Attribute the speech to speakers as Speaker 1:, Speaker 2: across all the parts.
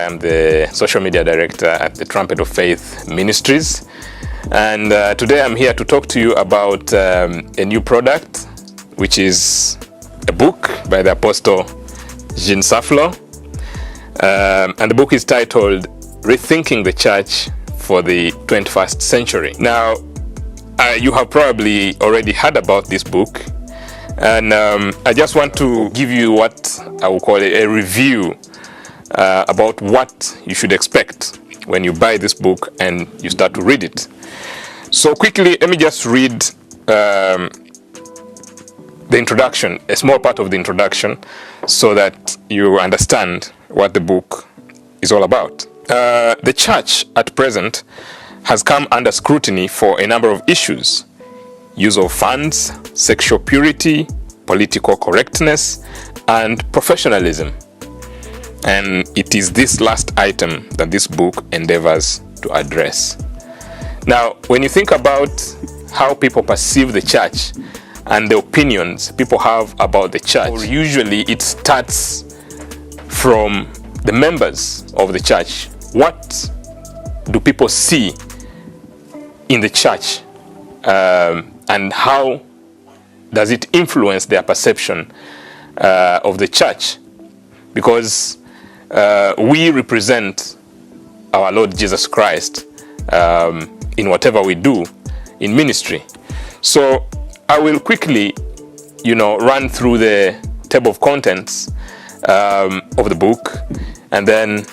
Speaker 1: am the social media director at the Trumpet of Faith Ministries. And today I'm here to talk to you about a new product, which is a book by the Apostle Jean Saflo. And the book is titled Rethinking the Church for the 21st Century. Now, you have probably already heard about this book. And I just want to give you what I will call a review about what you should expect when you buy this book and you start to read it. So quickly, let me just read the introduction, a small part of the introduction, so that you understand what the book is all about. The church at present has come under scrutiny for a number of issues: use of funds, sexual purity, political correctness, and professionalism. And it is this last item that this book endeavors to address. Now, when you think about how people perceive the church and the opinions people have about the church, usually it starts from the members of the church. What do people see in the church, and how does it influence their perception of the church? Because we represent our Lord Jesus Christ in whatever we do in ministry. So I will quickly, run through the table of contents of the book, and then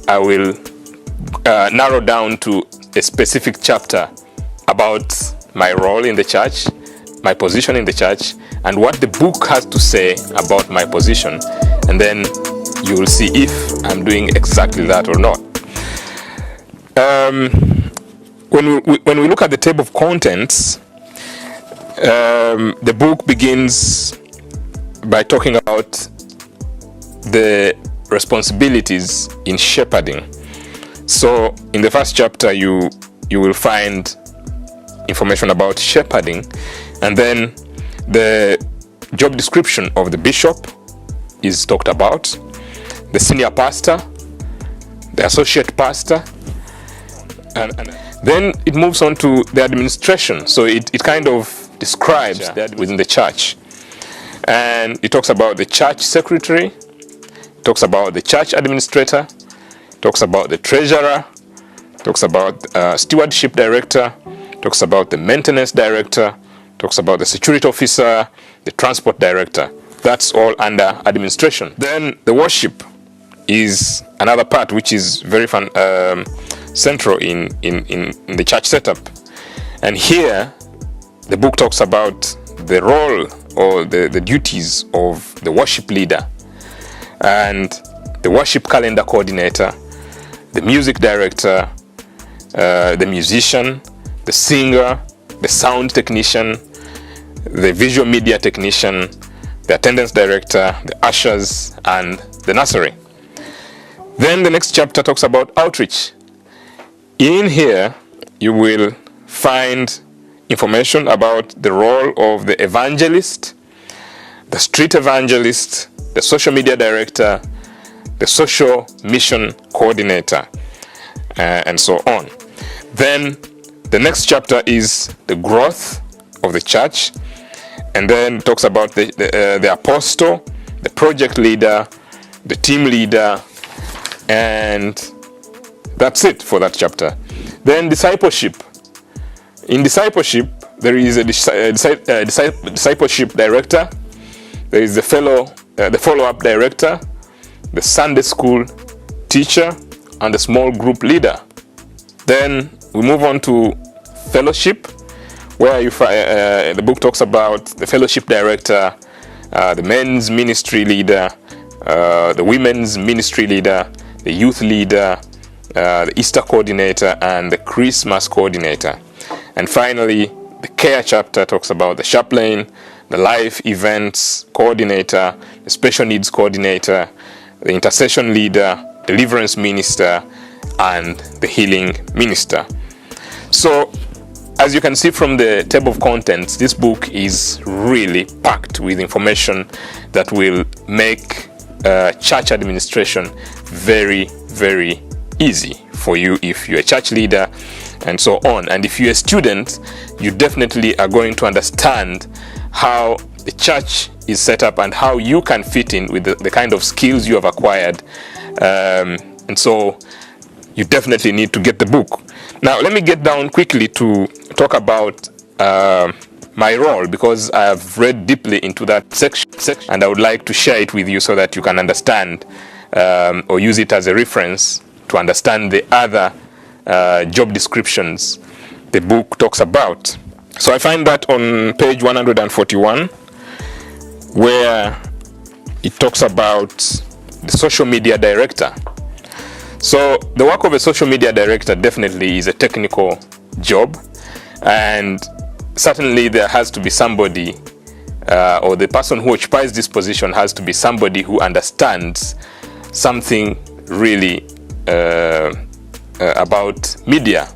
Speaker 1: I will narrow down to a specific chapter about my role in the church, my position in the church, and what the book has to say about my position. And then you will see if I'm doing exactly that or not. When we look at the table of contents, the book begins by talking about the responsibilities in shepherding. So in the first chapter, you will find information about shepherding, and then the job description of the bishop is talked about, the senior pastor, the associate pastor, and then it moves on to the administration. So it kind of describes that within the church, and it talks about the church secretary, it talks about the church administrator, it talks about the treasurer, it talks about stewardship director, it talks about the maintenance director, it talks about the security officer, the transport director. That's all under administration. Then the worship is another part which is very central in the church setup. And here the book talks about the role or the duties of the worship leader and the worship calendar coordinator, the music director, the musician, the singer, the sound technician, the visual media technician, the attendance director, the ushers, and the nursery. Then the next chapter talks about outreach. In here, you will find information about the role of the evangelist, the street evangelist, the social media director, the social mission coordinator, and so on. Then the next chapter is the growth of the church, and then talks about the apostle, the project leader, the team leader, and that's it for that chapter. Then discipleship. In discipleship, there is a discipleship director, there is the follow-up director, the Sunday school teacher, and the small group leader. Then we move on to fellowship, where the book talks about the fellowship director, the men's ministry leader, the women's ministry leader, the youth leader, the Easter coordinator, and the Christmas coordinator. And finally, the care chapter talks about the chaplain, the life events coordinator, the special needs coordinator, the intercession leader, deliverance minister, and the healing minister. So, as you can see from the table of contents, this book is really packed with information that will make church administration very, very easy for you if you're a church leader and so on. And if you're a student, you definitely are going to understand how the church is set up and how you can fit in with the kind of skills you have acquired. And so you definitely need to get the book. Now, let me get down quickly to talk about my role, because I have read deeply into that section, and I would like to share it with you so that you can understand or use it as a reference to understand the other job descriptions the book talks about. So I find that on page 141, where it talks about the social media director. So the work of a social media director definitely is a technical job, and certainly there has to be somebody, or the person who occupies this position has to be somebody who understands something really about media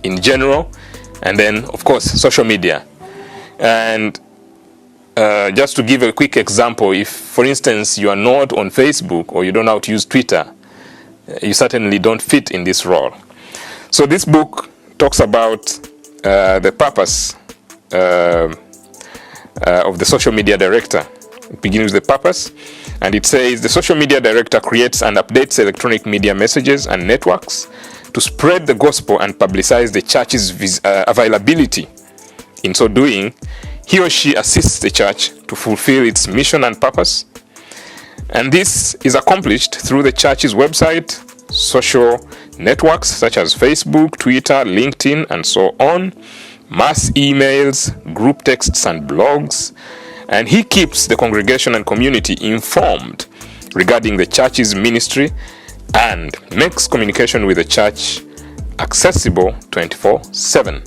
Speaker 1: in general, and then of course social media. And just to give a quick example, if for instance you are not on Facebook or you don't know how to use Twitter, you certainly don't fit in this role. So this book talks about the purpose of the social media director. It begins with the purpose, and it says the social media director creates and updates electronic media messages and networks to spread the gospel and publicize the church's availability. In so doing, he or she assists the church to fulfill its mission and purpose. And this is accomplished through the church's website, social networks such as Facebook, Twitter, LinkedIn, and so on, mass emails, group texts, and blogs. And he keeps the congregation and community informed regarding the church's ministry and makes communication with the church accessible 24/7.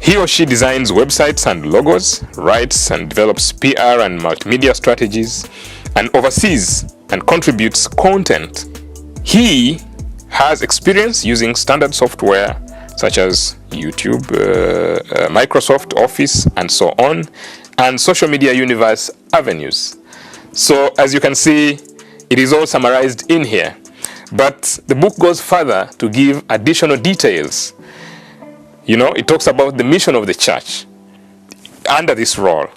Speaker 1: He or she designs websites and logos, writes and develops PR and multimedia strategies, and oversees and contributes content. He has experience using standard software such as YouTube, Microsoft Office, and so on, and social media universe avenues. So as you can see, it is all summarized in here. But the book goes further to give additional details. You know, it talks about the mission of the church under this role.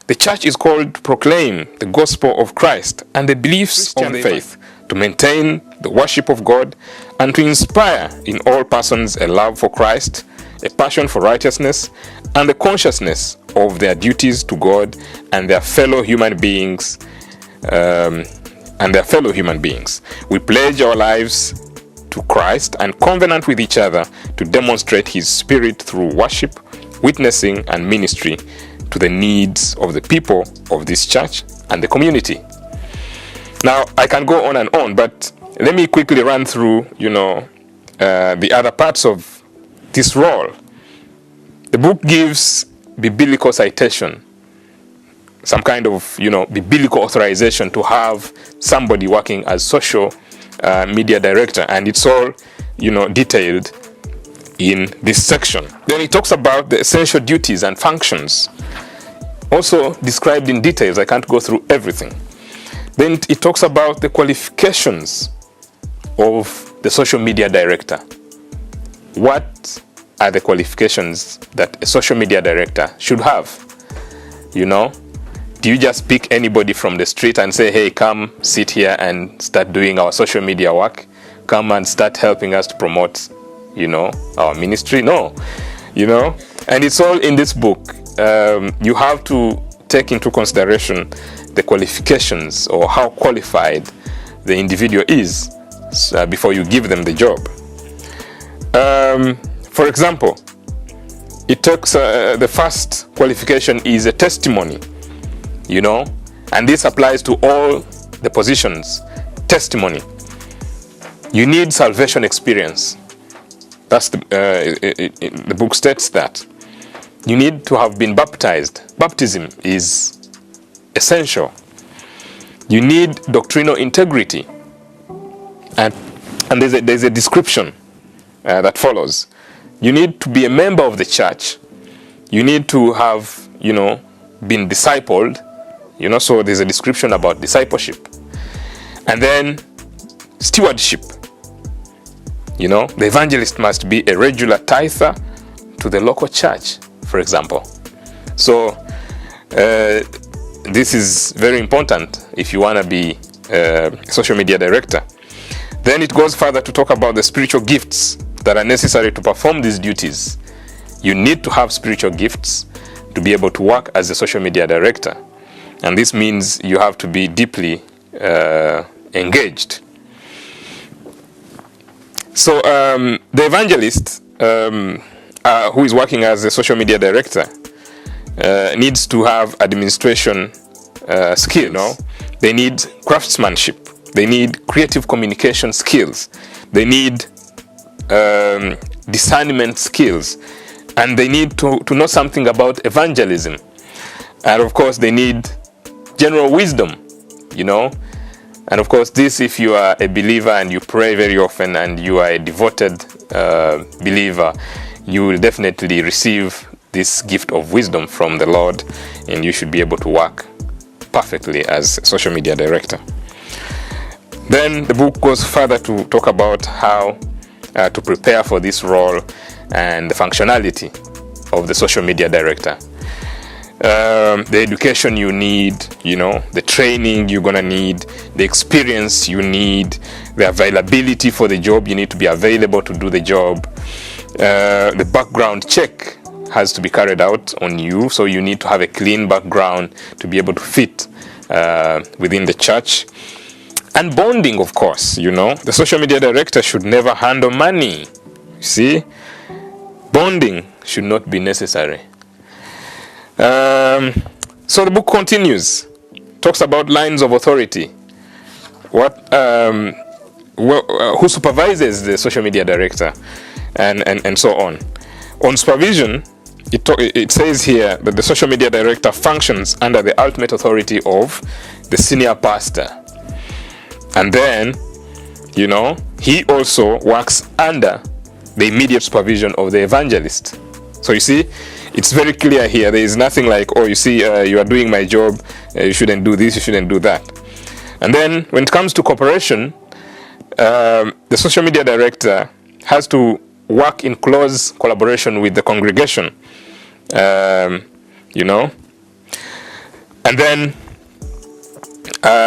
Speaker 1: The church is called to proclaim the gospel of Christ and the beliefs of the faith, to maintain the worship of God, and to inspire in all persons a love for Christ, a passion for righteousness, and the consciousness of their duties to God and their fellow human beings. We pledge our lives to Christ and covenant with each other to demonstrate His Spirit through worship, witnessing, and ministry to the needs of the people of this church and the community. Now, I can go on and on, but let me quickly run through, the other parts of this role. The book gives biblical citation, some kind of, biblical authorization to have somebody working as social media director, and it's all, detailed in this section. Then it talks about the essential duties and functions, also described in details. I can't go through everything. Then it talks about the qualifications of the social media director. What are the qualifications that a social media director should have? Do you just pick anybody from the street and say, hey, come sit here and start doing our social media work? Come and start helping us to promote, our ministry? No, and it's all in this book. You have to take into consideration the qualifications or how qualified the individual is before you give them the job. For example, it talks, the first qualification is a testimony, and this applies to all the positions. Testimony. You need salvation experience. That's the book states that. You need to have been baptized. Baptism is essential. You need doctrinal integrity. And there's a description that follows. You need to be a member of the church. You need to have, been discipled. So there's a description about discipleship. And then stewardship. You know, the evangelist must be a regular tither to the local church, for example. So this is very important if you want to be a social media director. Then it goes further to talk about the spiritual gifts that are necessary to perform these duties. You need to have spiritual gifts to be able to work as a social media director. And this means you have to be deeply engaged. So the evangelist who is working as a social media director needs to have administration skills. You know? They need craftsmanship. They need creative communication skills. They need discernment skills. And they need to know something about evangelism. And of course, they need general wisdom, you know. And of course, this, if you are a believer and you pray very often and you are a devoted believer, you will definitely receive this gift of wisdom from the Lord, and you should be able to work perfectly as a social media director. Then the book goes further to talk about how to prepare for this role and the functionality of the social media director. The education you need, you know, the training you're gonna need, the experience you need, the availability for the job. You need to be available to do the job. The background check has to be carried out on you, so you need to have a clean background to be able to fit within the church. And bonding, of course, you know, the social media director should never handle money. See, bonding should not be necessary. So the book continues, talks about lines of authority, who supervises the social media director, and so on. On supervision, it says here that the social media director functions under the ultimate authority of the senior pastor. And then, you know, he also works under the immediate supervision of the evangelist. So you see, it's very clear here. There is nothing like, oh, you see, you are doing my job, you shouldn't do this, you shouldn't do that. And then when it comes to cooperation, the social media director has to work in close collaboration with the congregation, you know. And then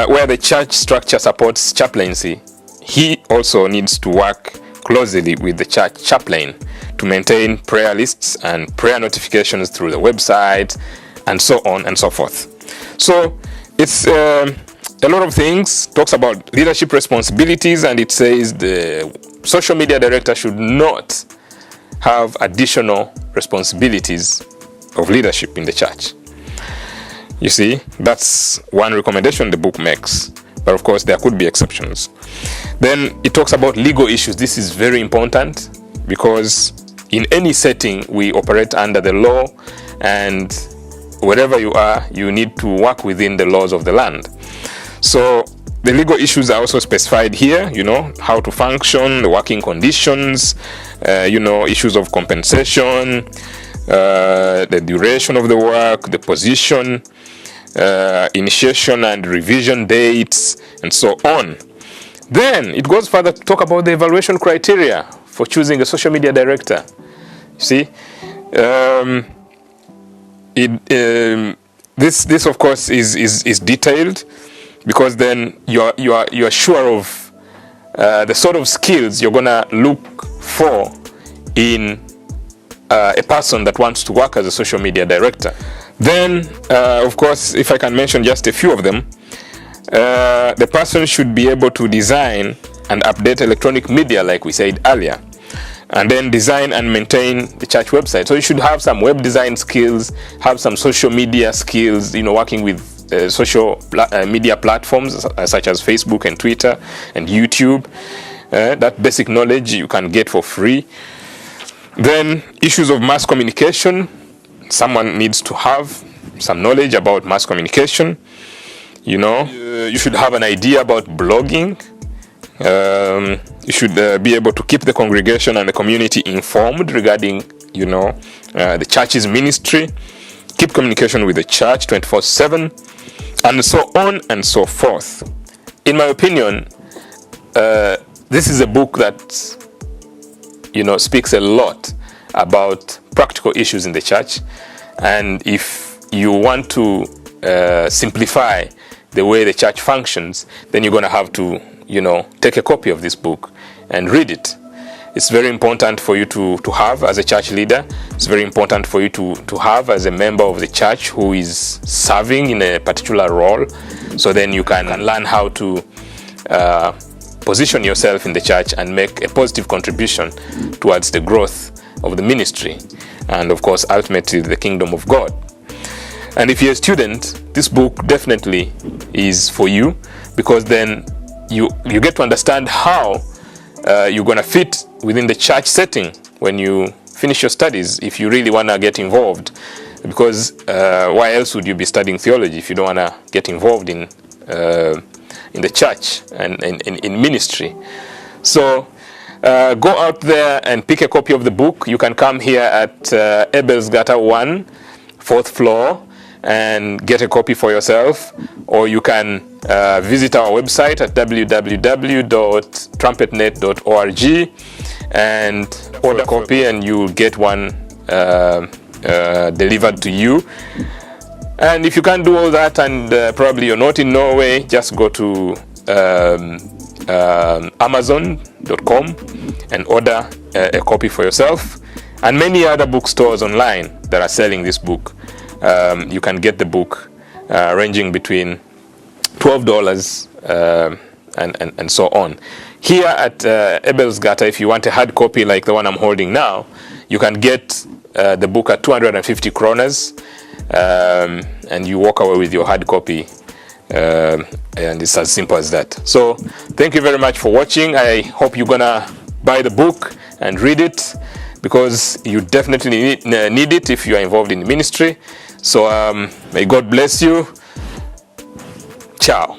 Speaker 1: where the church structure supports chaplaincy, he also needs to work closely with the church chaplain to maintain prayer lists and prayer notifications through the website, and so on and so forth. So it's a lot of things, talks about leadership responsibilities, and it says the social media director should not have additional responsibilities of leadership in the church. You see, that's one recommendation the book makes. But of course, there could be exceptions. Then it talks about legal issues. This is very important because in any setting, we operate under the law, and wherever you are, you need to work within the laws of the land. So the legal issues are also specified here, you know, how to function, the working conditions, you know, issues of compensation, the duration of the work, the position, initiation and revision dates, and so on. Then it goes further to talk about the evaluation criteria for choosing a social media director. You see, this of course is detailed, because then you're sure of the sort of skills you're gonna look for in a person that wants to work as a social media director. Then, of course, if I can mention just a few of them, the person should be able to design and update electronic media, like we said earlier, and then design and maintain the church website. So you should have some web design skills, have some social media skills, you know, working with social media platforms such as Facebook and Twitter and YouTube. That basic knowledge you can get for free. Then issues of mass communication. Someone needs to have some knowledge about mass communication. You know, you should have an idea about blogging. You should be able to keep the congregation and the community informed regarding, you know, the church's ministry. Keep communication with the church 24/7, and so on and so forth. In my opinion, this is a book that, speaks a lot about practical issues in the church. And if you want to simplify the way the church functions, then you're going to have to, take a copy of this book and read it. It's very important for you to have as a church leader. It's very important for you to have as a member of the church who is serving in a particular role. So then you can learn how to position yourself in the church and make a positive contribution towards the growth of the ministry and, of course, ultimately the kingdom of God. And if you're a student, this book definitely is for you, because then you get to understand how you're going to fit within the church setting when you finish your studies, if you really want to get involved. Because why else would you be studying theology if you don't want to get involved in the church and in ministry? So go out there and pick a copy of the book. You can come here at Ebelsgata 1, 4th floor, and get a copy for yourself, or you can visit our website at www.trumpetnet.org and order a copy, and you'll get one delivered to you. And if you can't do all that, and probably you're not in Norway, just go to Amazon.com and order a copy for yourself, and many other bookstores online that are selling this book. You can get the book ranging between $12 and so on. Here at Ebelsgata, if you want a hard copy like the one I'm holding now, you can get the book at 250 kronas, and you walk away with your hard copy, and it's as simple as that. So thank you very much for watching. I hope you're gonna buy the book and read it, because you definitely need it if you are involved in the ministry. So may God bless you. Ciao.